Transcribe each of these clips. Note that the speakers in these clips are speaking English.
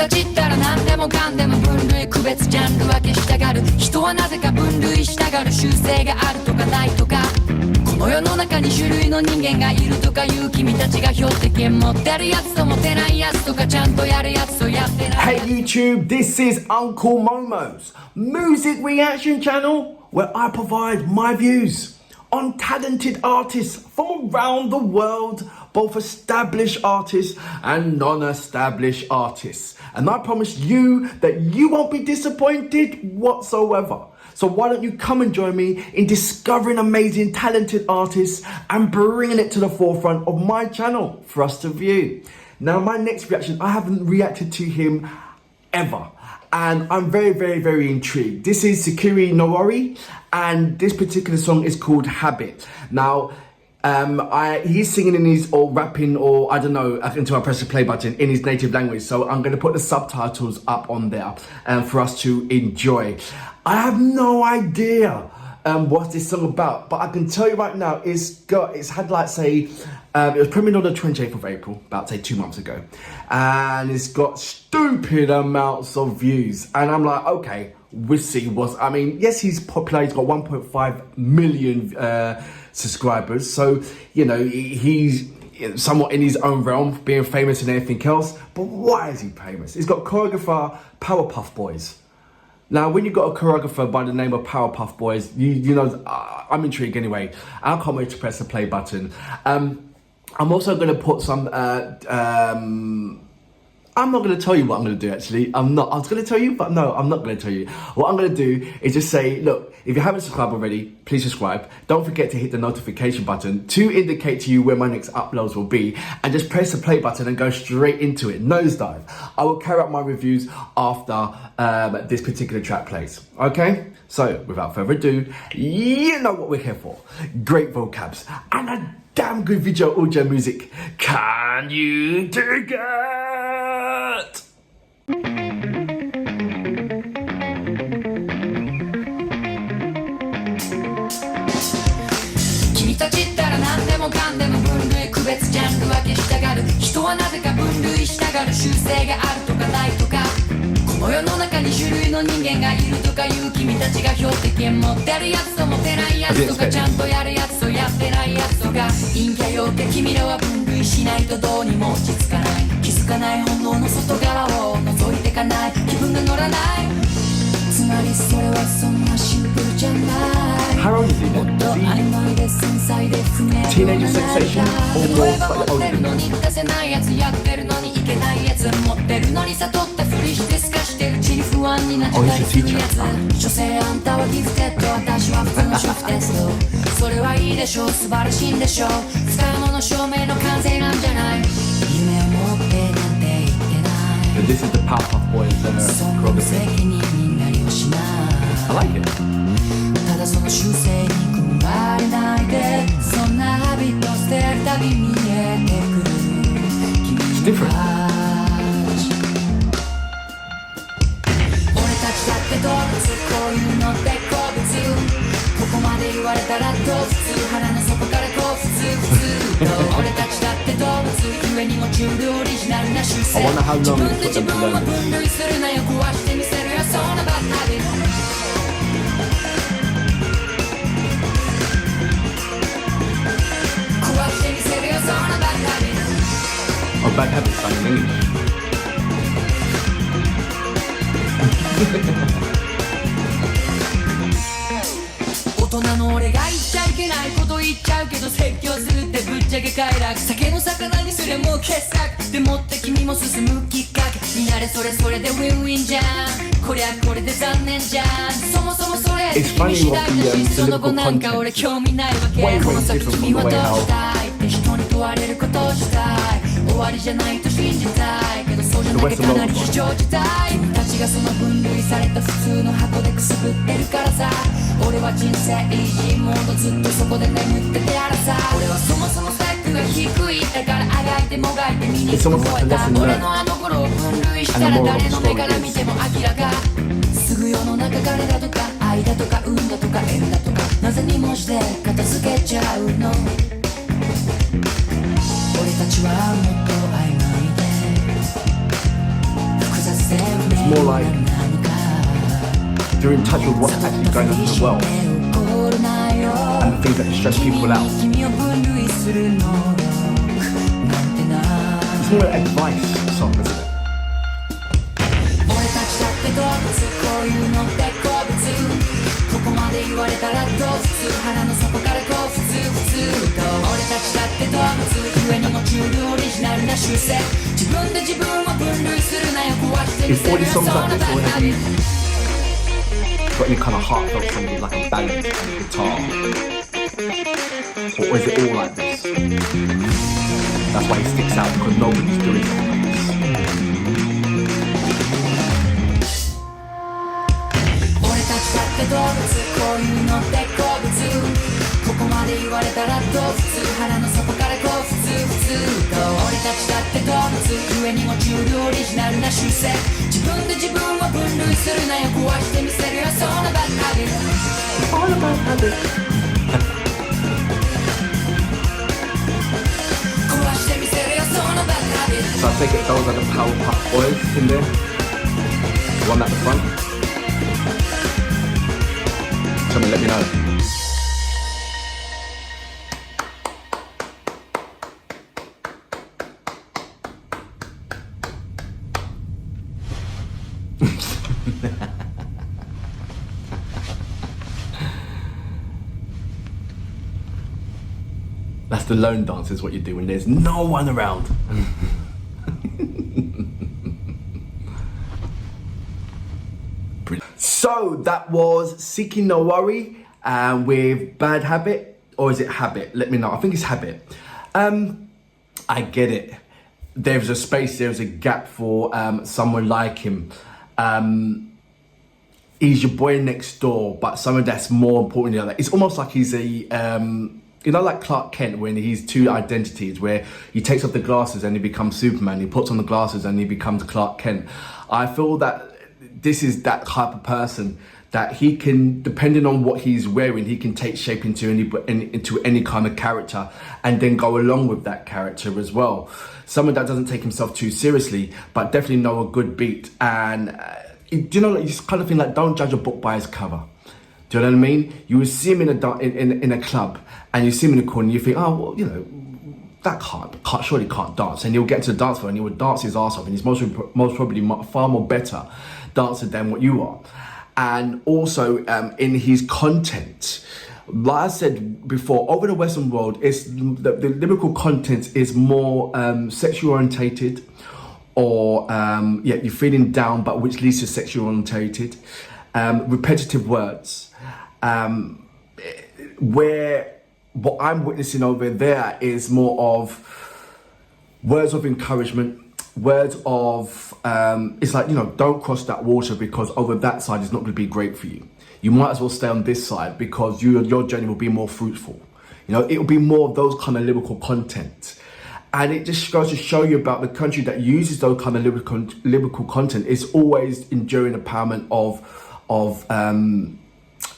たちったら何でもかんでも分類区別ジャンル分けしたがる。人はなぜか分類したがる習性があるとかないとか、この世の中に種類の人間がいるとかいう君たちが標的持ってるやつと持てないやつとか、ちゃんとやるやつとやってない。 Hey YouTube, this is Uncle Momo's music reaction channel where I provide my views on talented artists from around the world, both established artists and non-established artists. And I promise you that you won't be disappointed whatsoever. So why don't you come and join me in discovering amazing talented artists and bringing it to the forefront of my channel for us to view. Now my next reaction, I haven't reacted to him ever. And I'm very intrigued. This is Sakiri Nowori, and this particular song is called Habit. Now, he's singing in his, or rapping, or I don't know, until I press the play button, in his native language. So I'm going to put the subtitles up on there for us to enjoy. I have no idea what's this song about, but I can tell you right now, it's had like, say, it was premiered on the 28th of April, about say 2 months ago, and it's got stupid amounts of views, and I'm like, okay, we'll see what's, I mean, yes, he's popular, he's got 1.5 million subscribers, so, you know, he's somewhat in his own realm, being famous and everything else, but why is he famous? He's got choreographer Powerpuff Boys. Now, when you've got a choreographer by the name of Powerpuff Boys, you know, I'm intrigued anyway. I can't wait to press the play button. I'm also going to put some, I'm not going to tell you what I'm going to do, actually. I was going to tell you, but no, I'm not going to tell you. What I'm going to do is just say, look, if you haven't subscribed already, please subscribe. Don't forget to hit the notification button to indicate to you where my next uploads will be. And just press the play button and go straight into it. Nosedive. I will carry out my reviews after this particular track plays. Okay? So, without further ado, you know what we're here for. Great vocabs and a damn good video audio music. Can you dig it?君たちったら何でもかんでも分類区別ジャンル分けしたがる。人はなぜか分類したがる習性があるとかないとか、この世の中に種類の人間がいるとかいう君たちが標的権持ってるやつと持てないやつとか、ちゃんとやるやつとやってないやつとか、陰キャ陽キャ君らは分類しないとどうにも落ち着かない。気づかない本能の外側を覗いてかない。気分が乗らない。つまりそれはそんなシンプルじゃない。 How old is he then? Teenager sensation? Or 例えば持ってるのに出せないやつ、やってるのにいけないやつ、持ってるのに悟ったふりして透かしてるうちに不安になったりするやつ。所詮あんたはギフテッド、私は普通の主婦テスト。それはいいでしょう、素晴らしいんでしょう。使い物証明の完成なんじゃない。夢を持ってなんて言ってない。 This is the Powerpuff Boys choreography. I like it. ただその習性に食われないで、そんなハビット捨てるたび見えてくる君たち。俺たちだって動物、こういうのって好物。ここまで言われたらどう普通、腹の底からこう普通と。俺たちだって動物、故にもチュールオリジナルな習性。自分で自分を分類するなよ、壊してみせるよ、そんなバッハビット。 Oh, bad habits sung in English. 大人の俺が言っちゃいけないこと言っちゃうけど、説教するってぶっちゃけ快楽。酒の魚にすれもう傑作でもって君も進むきっかけになれ。それそれでウィンウィンじゃん。こりゃこれで残念じゃん。そもそもそれ君次第だし、その後なんか俺興味ないわけ。この先君はどうしたいって人に問われることをしたい。終わりじゃないと信じたいけど、そうじゃなきゃかなり非常事態。君たちがその分類された普通の箱でくすぶってるからさ。俺は人生イージーモード、ずっとそこで眠っててあらさ。俺はそもそもスペックが低い、だからあがいてもがいて見に聞こえた。俺のあの頃を分類したら誰の目から見ても明らか。すぐ世の中彼だとか愛だとか運だとか縁だとか、なぜ2文字で片付けちゃうの。俺たちはもっと曖昧で複雑 you're in touch with what's actually going on in the world and the things that stress people out. It's more an advice song, isn't it? Is all these songs like this, or have you got any kind of heartfelt songs with like a ballad and a guitar? Or is it all like this? That's why he sticks out, because nobody's doing it like this. All about habit. So I take it those are the Powerpuff Boys in there. The one at the front. Tell me, let me know. That's the lone dance, is what you do when there's no one around. So that was Siki No Worry with Bad Habit, or is it Habit? Let me know. I think it's Habit. I get it. There's a space, there's a gap for someone like him. He's your boy next door, but someone that's more important than that. It's almost like he's a you know, like Clark Kent, when he's two identities, where he takes off the glasses and he becomes Superman, he puts on the glasses and he becomes Clark Kent. I feel that this is that type of person that he can, depending on what he's wearing, he can take shape into any kind of character and then go along with that character as well. Someone that doesn't take himself too seriously, but definitely know a good beat. And you know, like, you just kind of think like, don't judge a book by its cover. Do you know what I mean? You would see him in a club, and you see him in a corner, and you think, oh, well, you know, that surely can't dance. And he'll get to the dance floor and he would dance his ass off, and he's most probably far more better dancer than what you are. And also in his content, like I said before, over the Western world, it's the lyrical content is more sexual orientated, or yeah, you're feeling down, but which leads to sexual orientated, repetitive words, where what I'm witnessing over there is more of words of encouragement, words of, it's like, you know, don't cross that water because over that side is not going to be great for you. You might as well stay on this side because your journey will be more fruitful. You know, it will be more of those kind of lyrical content. And it just goes to show you about the country that uses those kind of lyrical content is always enduring empowerment of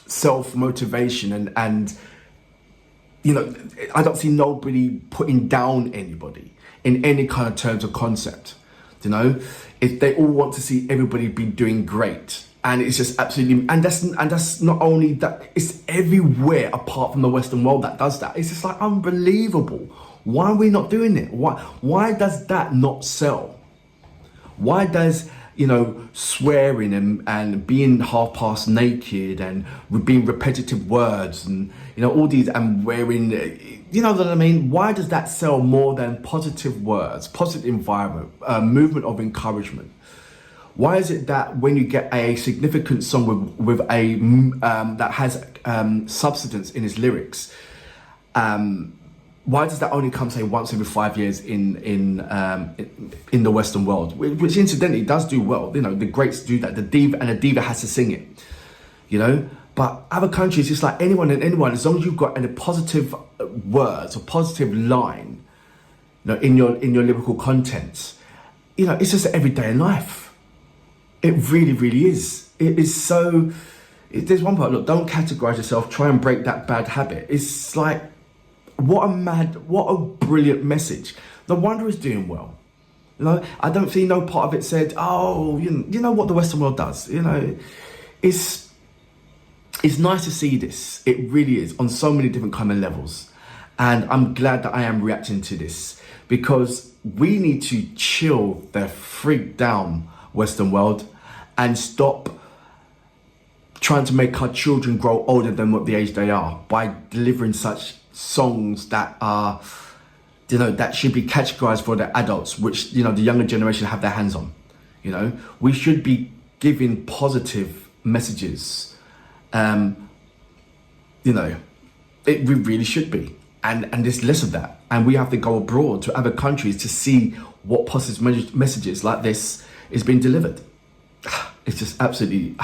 self-motivation and you know, I don't see nobody putting down anybody in any kind of terms of concept. You know, if they all want to see everybody be doing great, and it's just absolutely, and that's not only that, it's everywhere apart from the Western world that does that. It's just like unbelievable. Why are we not doing it? Why does that not sell? Why does, you know, swearing and being half past naked and being repetitive words and, you know, all these, and wearing, you know what I mean? Why does that sell more than positive words, positive environment, movement of encouragement? Why is it that when you get a significant song with a that has substance in its lyrics, why does that only come, say, once every 5 years in the Western world, which incidentally does do well? You know, the greats do that. The diva has to sing it, you know. But other countries, it's like anyone and anyone, as long as you've got any positive words or positive line, you know, in your lyrical contents, you know, it's just everyday life. It really, really is. It is so. There's one part. Look, don't categorize yourself. Try and break that bad habit. It's like, what a brilliant message. No wonder it's doing well. You know, I don't see no part of it said, oh, you know what the Western world does. You know, it's it's nice to see this. It really is, on so many different kind of levels. And I'm glad that I am reacting to this, because we need to chill the freak down Western world and stop trying to make our children grow older than what the age they are by delivering such songs that are, that should be categorized for the adults, which, the younger generation have their hands on. We should be giving positive messages. We really should be. And there's less of that. And we have to go abroad to other countries to see what positive messages like this is being delivered. It's just absolutely,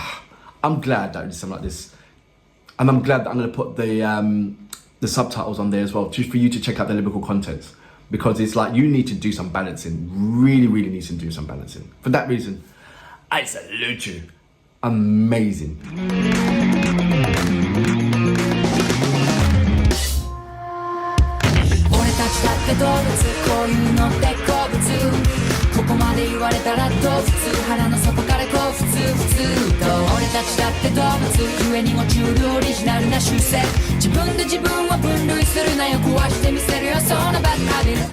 I'm glad that there's something like this. And I'm glad that I'm going to put the subtitles on there as well, just for you to check out the lyrical content. Because it's like, you need to do some balancing. Really, really need to do some balancing. For that reason, I salute you. Amazing.動物こういうのって好物ここまで言われたらどう普通腹の底からこう普通と俺たちだって動物故に持ちうるオリジナルな習性自分で自分を分類するなよ壊してみせるよそのバッドハビット